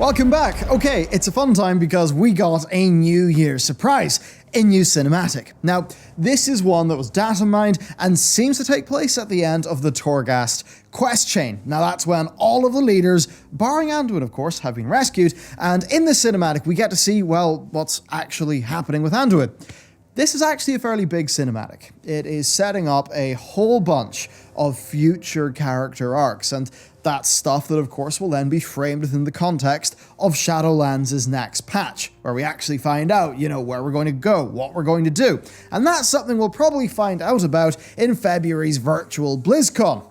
Welcome back. Okay, it's a fun time because we got a New Year's surprise, a new cinematic. Now, this is one that was data mined and seems to take place at the end of the Torghast quest chain. Now, that's when all of the leaders, barring Anduin of course, have been rescued, and in the cinematic we get to see, well, what's actually happening with Anduin. This is actually a fairly big cinematic. It is setting up a whole bunch of future character arcs, and that's stuff that of course will then be framed within the context of Shadowlands' next patch, where we actually find out, where we're going to go, what we're going to do. And that's something we'll probably find out about in February's virtual BlizzCon.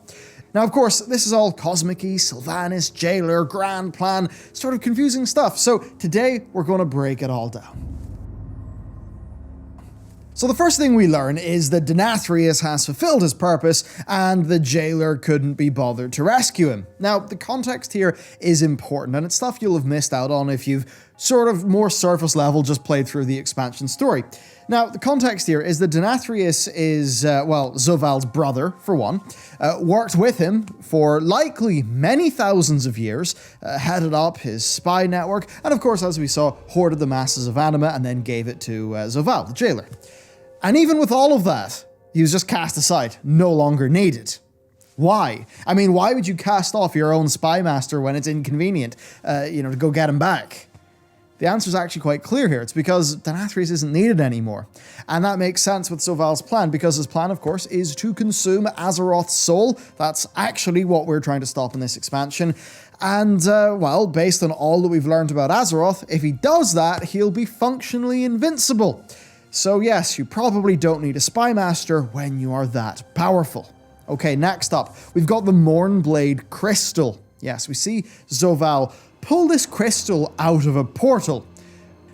Now, of course, this is all cosmic-y, Sylvanas, Jailer, grand plan, sort of confusing stuff, so today we're going to break it all down. So the first thing we learn is that Denathrius has fulfilled his purpose and the Jailer couldn't be bothered to rescue him. Now, the context here is important, and it's stuff you'll have missed out on if you've sort of more surface level just played through the expansion story. Now, the context here is that Denathrius is, Zoval's brother, for one, worked with him for likely many thousands of years, headed up his spy network, and of course, as we saw, hoarded the masses of anima and then gave it to Zoval, the Jailer. And even with all of that, he was just cast aside, no longer needed. Why? I mean, why would you cast off your own spy master when it's inconvenient, to go get him back? The answer is actually quite clear here. It's because Denathrius isn't needed anymore. And that makes sense with Zoval's plan, because his plan, of course, is to consume Azeroth's soul. That's actually what we're trying to stop in this expansion. And, based on all that we've learned about Azeroth, if he does that, he'll be functionally invincible. So yes, you probably don't need a spy master when you are that powerful. Okay, next up, we've got the Mournblade Crystal. Yes, we see Zoval pull this crystal out of a portal.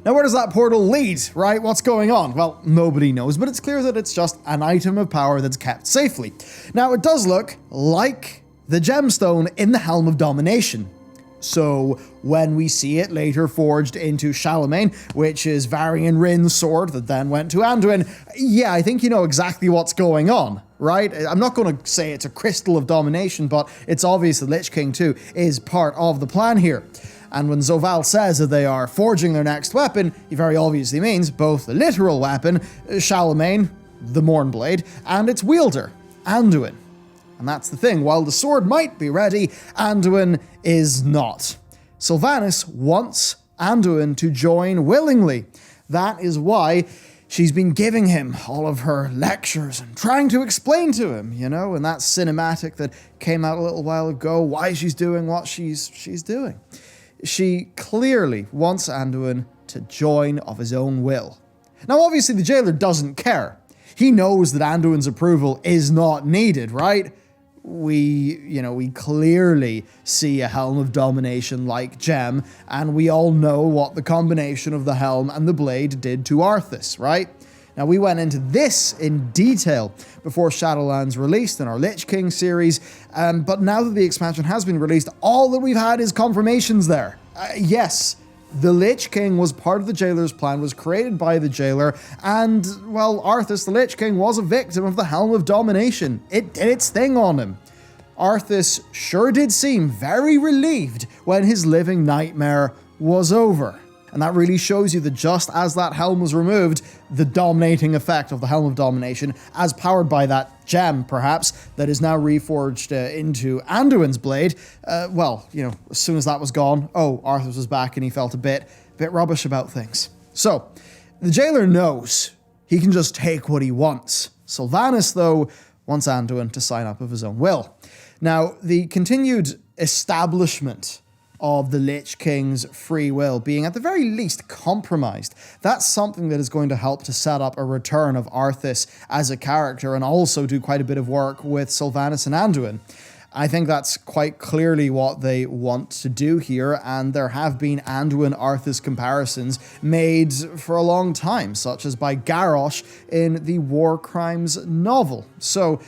Now, where does that portal lead, right? What's going on? Well, nobody knows, but it's clear that it's just an item of power that's kept safely. Now, it does look like the gemstone in the Helm of Domination. So when we see it later forged into Charlemagne, which is Varian Rin's sword that then went to Anduin, yeah, I think you know exactly what's going on, right? I'm not going to say it's a crystal of domination, but it's obvious that Lich King too is part of the plan here. And when Zoval says that they are forging their next weapon, he very obviously means both the literal weapon, Charlemagne, the Mournblade, and its wielder, Anduin. And that's the thing, while the sword might be ready, Anduin is not. Sylvanas wants Anduin to join willingly. That is why she's been giving him all of her lectures and trying to explain to him, in that cinematic that came out a little while ago, why she's doing what she's doing. She clearly wants Anduin to join of his own will. Now, obviously, the Jailer doesn't care. He knows that Anduin's approval is not needed, right? We clearly see a Helm of Domination-like gem, and we all know what the combination of the helm and the blade did to Arthas, right? Now, we went into this in detail before Shadowlands released in our Lich King series, but now that the expansion has been released, all that we've had is confirmations there. Yes, the Lich King was part of the Jailer's plan, was created by the Jailer, and, Arthas, the Lich King, was a victim of the Helm of Domination. It did its thing on him. Arthas sure did seem very relieved when his living nightmare was over. And that really shows you that just as that helm was removed, the dominating effect of the Helm of Domination, as powered by that gem, perhaps, that is now reforged into Anduin's blade, as soon as that was gone, Arthas was back and he felt a bit rubbish about things. So, the Jailer knows he can just take what he wants. Sylvanas, though, wants Anduin to sign up of his own will. Now, the continued establishment of the Lich King's free will being at the very least compromised, that's something that is going to help to set up a return of Arthas as a character and also do quite a bit of work with Sylvanas and Anduin. I think that's quite clearly what they want to do here, and there have been Anduin-Arthas comparisons made for a long time, such as by Garrosh in the War Crimes novel. So,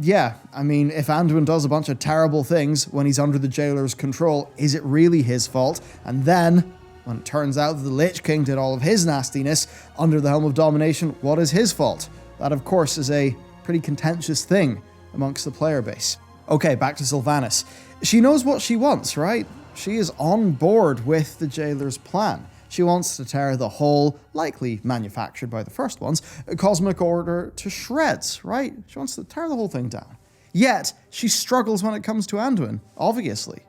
yeah, if Anduin does a bunch of terrible things when he's under the Jailer's control, is it really his fault? And then, when it turns out that the Lich King did all of his nastiness under the Helm of Domination, what is his fault? That, of course, is a pretty contentious thing amongst the player base. Okay, back to Sylvanas. She knows what she wants, right? she is on board with the Jailer's plan. She wants to tear the whole, likely manufactured by the first ones, cosmic order to shreds, right? She wants to tear the whole thing down. Yet, she struggles when it comes to Anduin, obviously,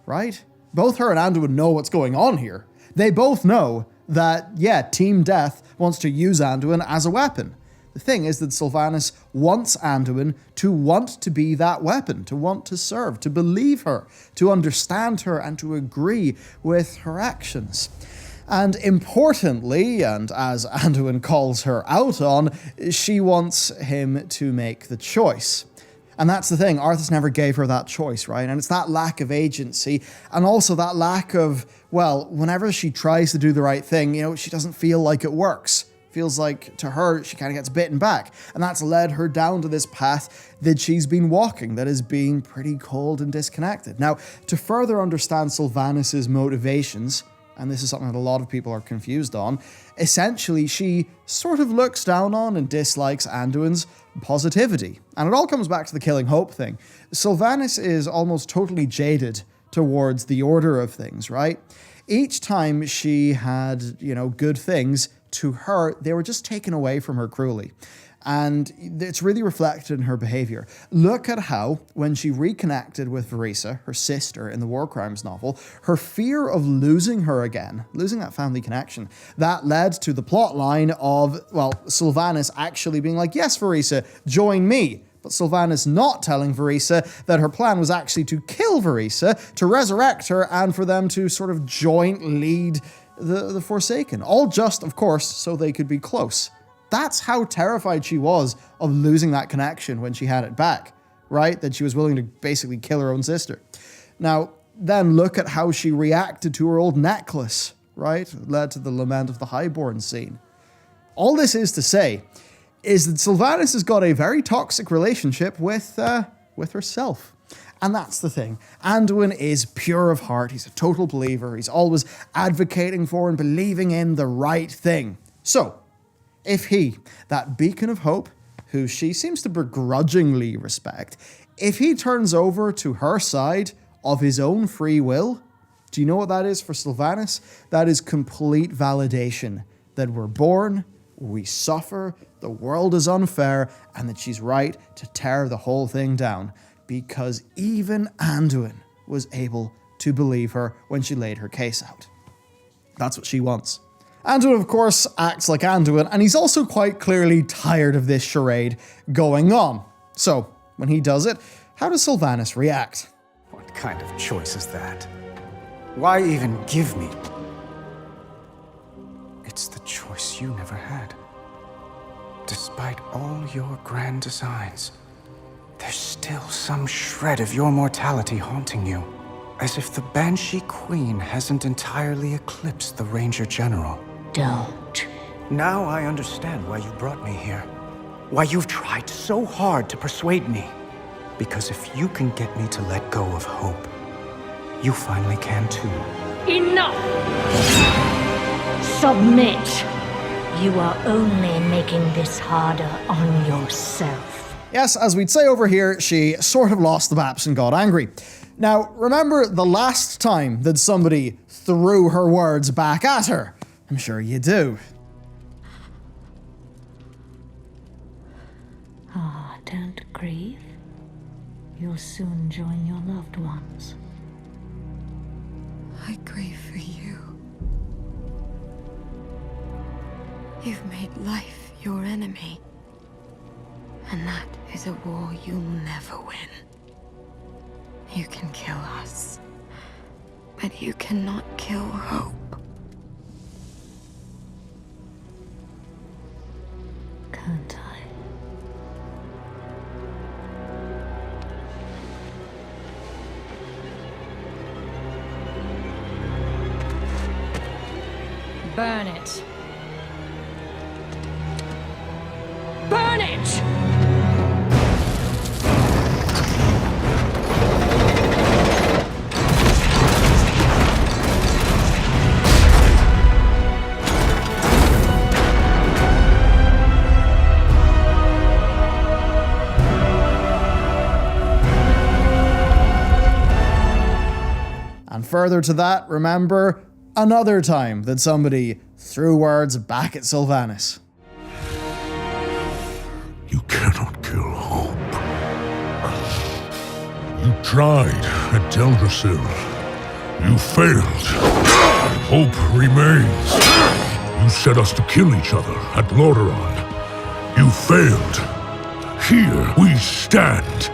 right? Both her and Anduin know what's going on here. They both know that, yeah, Team Death wants to use Anduin as a weapon. The thing is that Sylvanas wants Anduin to want to be that weapon, to want to serve, to believe her, to understand her, and to agree with her actions. And importantly, and as Anduin calls her out on, she wants him to make the choice. And that's the thing, Arthas never gave her that choice, right? And it's that lack of agency, and also that lack of, well, whenever she tries to do the right thing, she doesn't feel like it works. Feels like, to her, she kind of gets bitten back. And that's led her down to this path that she's been walking, that is being pretty cold and disconnected. Now, to further understand Sylvanas' motivations, and this is something that a lot of people are confused on, essentially she sort of looks down on and dislikes Anduin's positivity. And it all comes back to the killing Hope thing. Sylvanas is almost totally jaded towards the order of things, right? Each time she had, good things, to her, they were just taken away from her cruelly. And it's really reflected in her behavior. Look at how, when she reconnected with Varisa, her sister in the War Crimes novel, her fear of losing her again, losing that family connection, that led to the plot line of, Sylvanas actually being like, yes, Varisa, join me. But Sylvanas not telling Varisa that her plan was actually to kill Varisa, to resurrect her, and for them to sort of joint lead the Forsaken. All just, of course, so they could be close. That's how terrified she was of losing that connection when she had it back, right? That she was willing to basically kill her own sister. Now, then look at how she reacted to her old necklace, right? It led to the Lament of the Highborn scene. All this is to say is that Sylvanas has got a very toxic relationship with herself. And that's the thing. Anduin is pure of heart. He's a total believer. He's always advocating for and believing in the right thing. So, if he, that beacon of hope, who she seems to begrudgingly respect, if he turns over to her side of his own free will, do you know what that is for Sylvanas? That is complete validation that we're born, we suffer, the world is unfair, and that she's right to tear the whole thing down. Because even Anduin was able to believe her when she laid her case out. That's what she wants. Anduin, of course, acts like Anduin, and he's also quite clearly tired of this charade going on. So, when he does it, how does Sylvanas react? What kind of choice is that? Why even give me? It's the choice you never had. Despite all your grand designs, there's still some shred of your mortality haunting you. As if the Banshee Queen hasn't entirely eclipsed the Ranger General. Don't. Now I understand why you brought me here. Why you've tried so hard to persuade me. Because if you can get me to let go of hope, you finally can too. Enough! Submit! You are only making this harder on yourself. Yes, as we'd say over here, she sort of lost the maps and got angry. Now, remember the last time that somebody threw her words back at her? I'm sure you do. Don't grieve. You'll soon join your loved ones. I grieve for you. You've made life your enemy. And that is a war you'll never win. You can kill us, but you cannot kill hope. Can't I? Burn it. Burn it! further to that, remember another time that somebody threw words back at Sylvanas. You cannot kill hope. You tried at Teldrassil. You failed. Hope remains. You set us to kill each other at Lordaeron. You failed. Here we stand.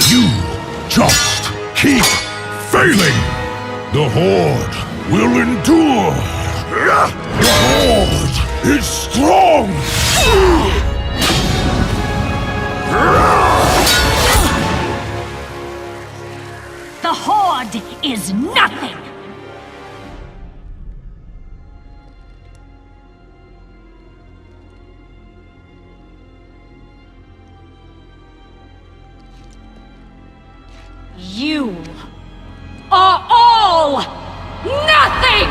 You just keep failing. The Horde will endure. The Horde is strong. The Horde is nothing! You are all nothing!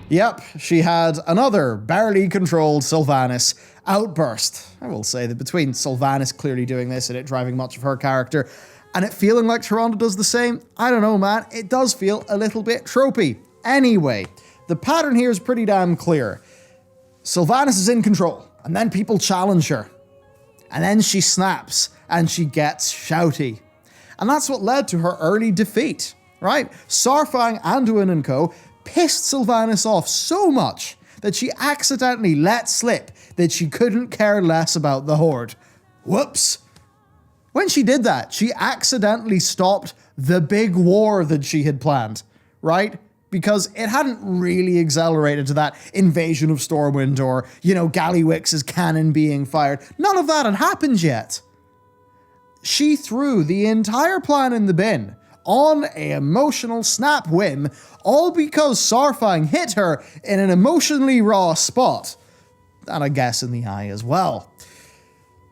Yep, she had another barely controlled Sylvanas outburst. I will say that between Sylvanas clearly doing this and it driving much of her character, and it feeling like Tyrande does the same, I don't know, man, it does feel a little bit tropey. Anyway, the pattern here is pretty damn clear. Sylvanas is in control, and then people challenge her. And then she snaps, and she gets shouty. And that's what led to her early defeat, right? Saurfang, Anduin and co. pissed Sylvanas off so much that she accidentally let slip that she couldn't care less about the Horde. Whoops. When she did that, she accidentally stopped the big war that she had planned, right? Because it hadn't really accelerated to that invasion of Stormwind or, Gallywix's cannon being fired. None of that had happened yet. She threw the entire plan in the bin on an emotional snap whim, all because Saurfang hit her in an emotionally raw spot. And I guess in the eye as well.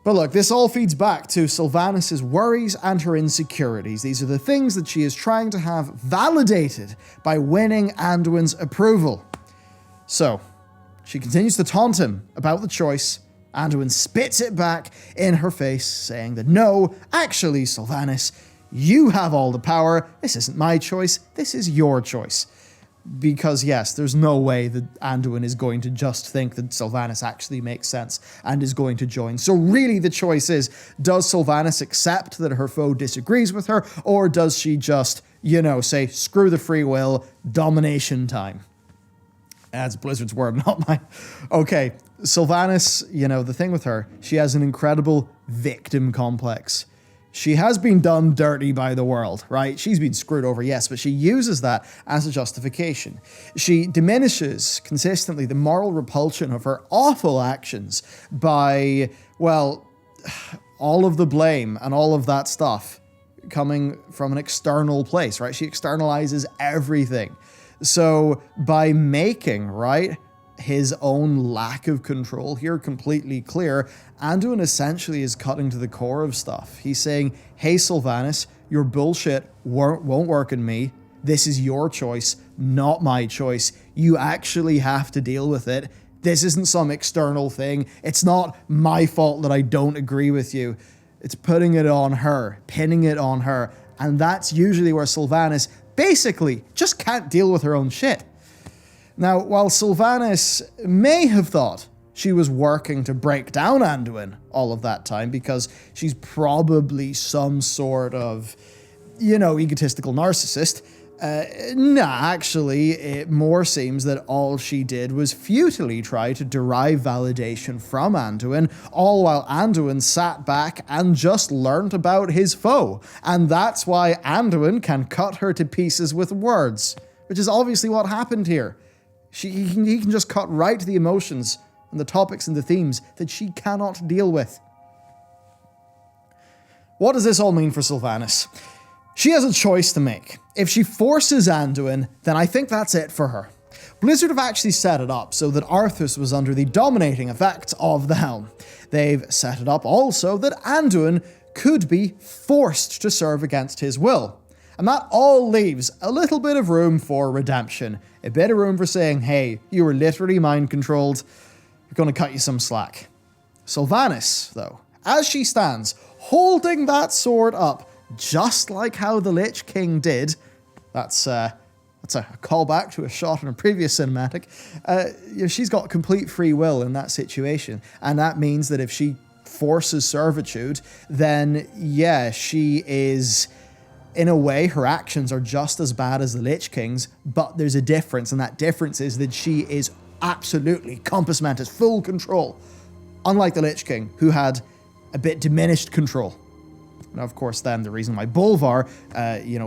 But look, this all feeds back to Sylvanas' worries and her insecurities. These are the things that she is trying to have validated by winning Anduin's approval. So, she continues to taunt him about the choice. Anduin spits it back in her face, saying that no, actually, Sylvanas, you have all the power. This isn't my choice. This is your choice. Because yes, there's no way that Anduin is going to just think that Sylvanas actually makes sense and is going to join. So really the choice is, does Sylvanas accept that her foe disagrees with her, or does she just, say, screw the free will, domination time? That's Blizzard's word, not mine. Okay, Sylvanas, the thing with her, she has an incredible victim complex. She has been done dirty by the world, right? She's been screwed over, yes, but she uses that as a justification. She diminishes consistently the moral repulsion of her awful actions by, all of the blame and all of that stuff coming from an external place, right? She externalizes everything. So by making, right, his own lack of control here completely clear, Anduin essentially is cutting to the core of stuff. He's saying, hey Sylvanas, your bullshit won't work in me. This is your choice, not my choice. You actually have to deal with it. This isn't some external thing. It's not my fault that I don't agree with you. It's putting it on her, pinning it on her. And that's usually where Sylvanas basically just can't deal with her own shit. Now, while Sylvanas may have thought she was working to break down Anduin all of that time because she's probably some sort of, egotistical narcissist, actually, it more seems that all she did was futilely try to derive validation from Anduin, all while Anduin sat back and just learnt about his foe. And that's why Anduin can cut her to pieces with words, which is obviously what happened here. He can just cut right to the emotions and the topics and the themes that she cannot deal with. What does this all mean for Sylvanas? She has a choice to make. If she forces Anduin, then I think that's it for her. Blizzard have actually set it up so that Arthas was under the dominating effect of the Helm. They've set it up also that Anduin could be forced to serve against his will. And that all leaves a little bit of room for redemption. A bit of room for saying, hey, you were literally mind-controlled. We're going to cut you some slack. Sylvanas, though, as she stands, holding that sword up, just like how the Lich King did, That's a callback to a shot in a previous cinematic. She's got complete free will in that situation. And that means that if she forces servitude, then yeah, she is, in a way, her actions are just as bad as the Lich King's, but there's a difference, and that difference is that she is absolutely compass mentis, full control. Unlike the Lich King, who had a bit diminished control. Now, of course, then the reason why Bolvar,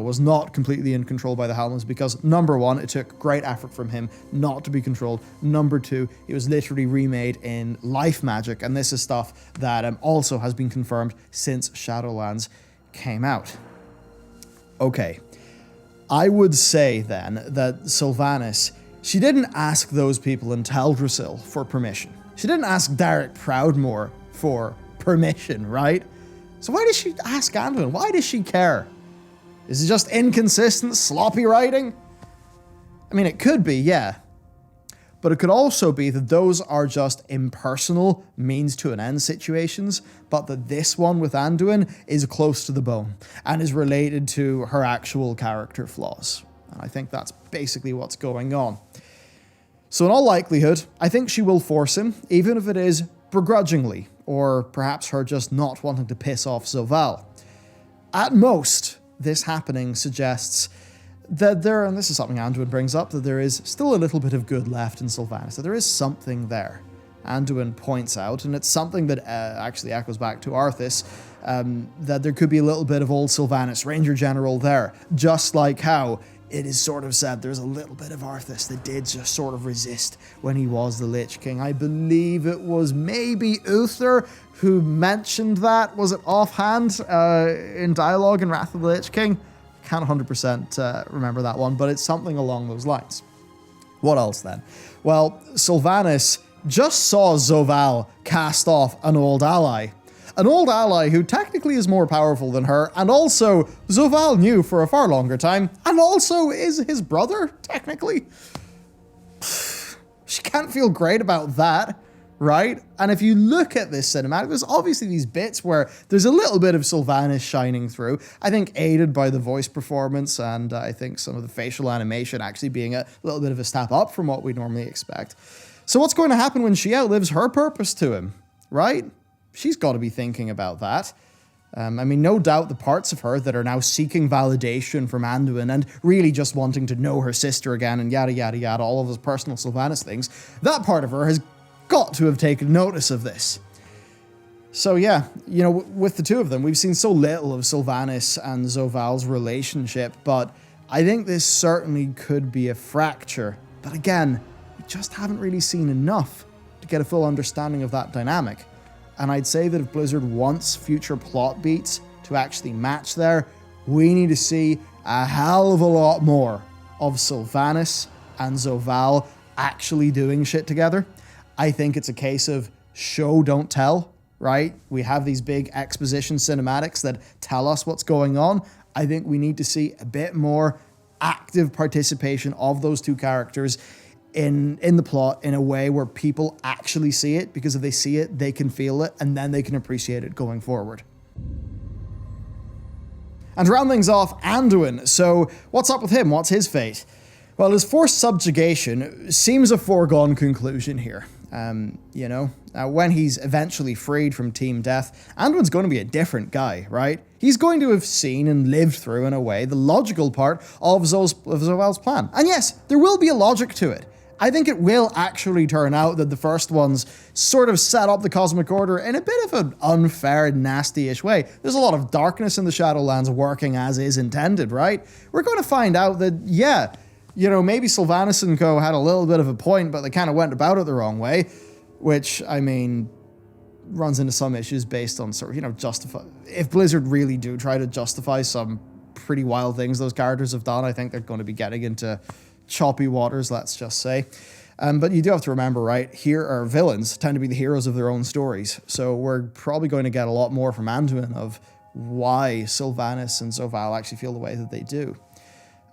was not completely in control by the Helm was because, number one, it took great effort from him not to be controlled. Number two, it was literally remade in life magic, and this is stuff that also has been confirmed since Shadowlands came out. Okay, I would say then that Sylvanas, she didn't ask those people in Teldrassil for permission. She didn't ask Derek Proudmoore for permission, right? So why does she ask Anduin? Why does she care? Is it just inconsistent, sloppy writing? I mean, it could be, yeah. But it could also be that those are just impersonal means to an end situations, but that this one with Anduin is close to the bone and is related to her actual character flaws. And I think that's basically what's going on. So in all likelihood, I think she will force him, even if it is begrudgingly, or perhaps her just not wanting to piss off Zovaal. At most, this happening suggests that there, and this is something Anduin brings up, that there is still a little bit of good left in Sylvanas, that there is something there. Anduin points out, and it's something that actually echoes back to Arthas, that there could be a little bit of old Sylvanas, Ranger General there, just like how it is sort of said there's a little bit of Arthas that did just sort of resist when he was the Lich King. I believe it was maybe Uther who mentioned that, was it offhand, in dialogue in Wrath of the Lich King? Can't 100% remember that one, but it's something along those lines. What else then? Well, Sylvanas just saw Zovaal cast off an old ally. An old ally who technically is more powerful than her, and also Zovaal knew for a far longer time, and also is his brother, technically. She can't feel great about that, right? And if you look at this cinematic, there's obviously these bits where there's a little bit of Sylvanas shining through, I think aided by the voice performance, and I think some of the facial animation actually being a little bit of a step up from what we normally expect. So what's going to happen when she outlives her purpose to him, right? She's got to be thinking about that. No doubt the parts of her that are now seeking validation from Anduin and really just wanting to know her sister again and yada, yada, yada, all of those personal Sylvanas things, that part of her has got to have taken notice of this. So yeah, with the two of them, we've seen so little of Sylvanas and Zovaal's relationship, but I think this certainly could be a fracture. But again, we just haven't really seen enough to get a full understanding of that dynamic. And I'd say that if Blizzard wants future plot beats to actually match there, we need to see a hell of a lot more of Sylvanas and Zovaal actually doing shit together. I think it's a case of show, don't tell, right? We have these big exposition cinematics that tell us what's going on. I think we need to see a bit more active participation of those two characters in the plot in a way where people actually see it, because if they see it, they can feel it, and then they can appreciate it going forward. And to round things off, Anduin. So what's up with him? What's his fate? Well, his forced subjugation seems a foregone conclusion here. When he's eventually freed from Team Death, Anduin's going to be a different guy, right? He's going to have seen and lived through, in a way, the logical part of Zovaal's plan. And yes, there will be a logic to it. I think it will actually turn out that the first ones sort of set up the Cosmic Order in a bit of an unfair, nasty-ish way. There's a lot of darkness in the Shadowlands working as is intended, right? We're going to find out that, yeah, maybe Sylvanas and co had a little bit of a point, but they kind of went about it the wrong way, which, runs into some issues based on sort of, justify. If Blizzard really do try to justify some pretty wild things those characters have done, I think they're going to be getting into choppy waters, let's just say. But you do have to remember, right, villains tend to be the heroes of their own stories. So we're probably going to get a lot more from Anduin of why Sylvanas and Zovaal actually feel the way that they do.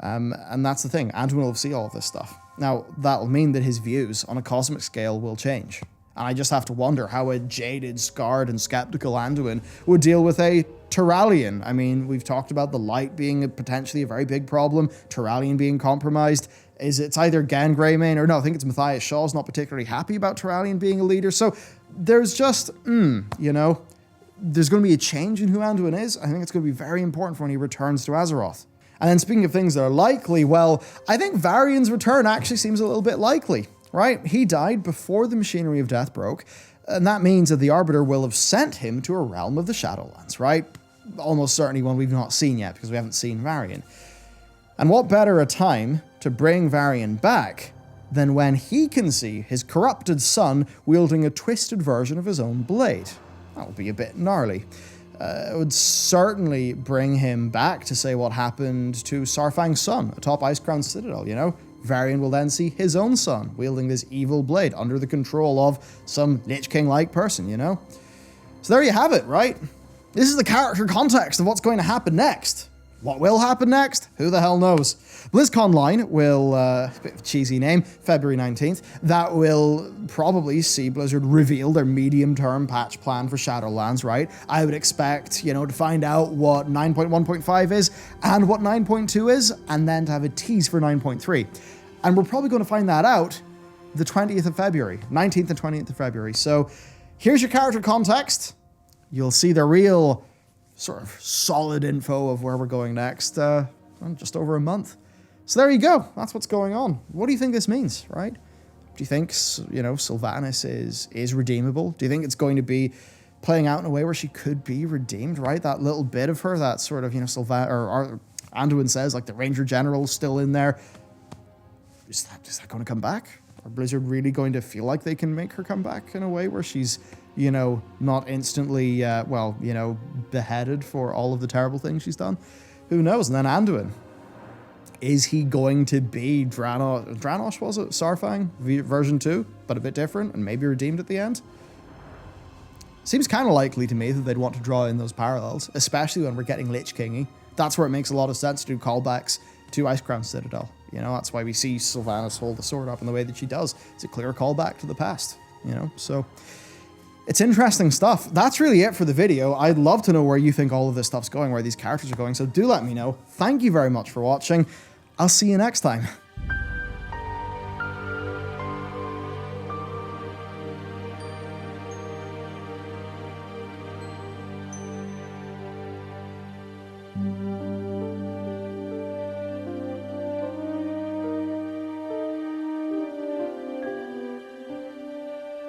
And that's the thing. Anduin will see all of this stuff. Now, that'll mean that his views on a cosmic scale will change. And I just have to wonder how a jaded, scarred, and skeptical Anduin would deal with a Turallian. I mean, we've talked about the light being potentially a very big problem, Turallian being compromised. It's either Gen Greymane, or no, I think it's Matthias Shaw's not particularly happy about Turallian being a leader. So there's just, you know, there's going to be a change in who Anduin is. I think it's going to be very important for when he returns to Azeroth. And then speaking of things that are likely, well, I think Varian's return actually seems a little bit likely. Right? He died before the machinery of death broke, and that means that the Arbiter will have sent him to a realm of the Shadowlands, right? Almost certainly one we've not seen yet, because we haven't seen Varian. And what better a time to bring Varian back than when he can see his corrupted son wielding a twisted version of his own blade? That would be a bit gnarly. It would certainly bring him back to say what happened to Sarfang's son atop Icecrown Citadel, you know? Varian will then see his own son wielding this evil blade under the control of some Lich King-like person, you know? So there you have it, right? This is the character context of what's going to happen next. What will happen next? Who the hell knows? BlizzConline will, a bit of a cheesy name, February 19th, that will probably see Blizzard reveal their medium-term patch plan for Shadowlands, right? I would expect, you know, to find out what 9.1.5 is and what 9.2 is, and then to have a tease for 9.3. And we're probably going to find that out the 20th of February, 19th and 20th of February. So here's your character context. You'll see the real sort of solid info of where we're going next in just over a month. So there you go. That's what's going on. What do you think this means, right? Do you think, you know, Sylvanas is redeemable? Do you think it's going to be playing out in a way where she could be redeemed, right? That little bit of her, that sort of, you know, or Anduin says, like, the Ranger General's still in there. Is that going to come back? Are Blizzard really going to feel like they can make her come back in a way where she's, you know, not instantly, well, you know, beheaded for all of the terrible things she's done? Who knows? And then Anduin. Is he going to be Dranosh, was it? Sarfang version 2, but a bit different and maybe redeemed at the end? Seems kind of likely to me that they'd want to draw in those parallels, especially when we're getting Lich King-y. That's where it makes a lot of sense to do callbacks to Icecrown Citadel. You know, that's why we see Sylvanas hold the sword up in the way that she does. It's a clear callback to the past, you know? So it's interesting stuff. That's really it for the video. I'd love to know where you think all of this stuff's going, where these characters are going, so do let me know. Thank you very much for watching. I'll see you next time. Mm-hmm.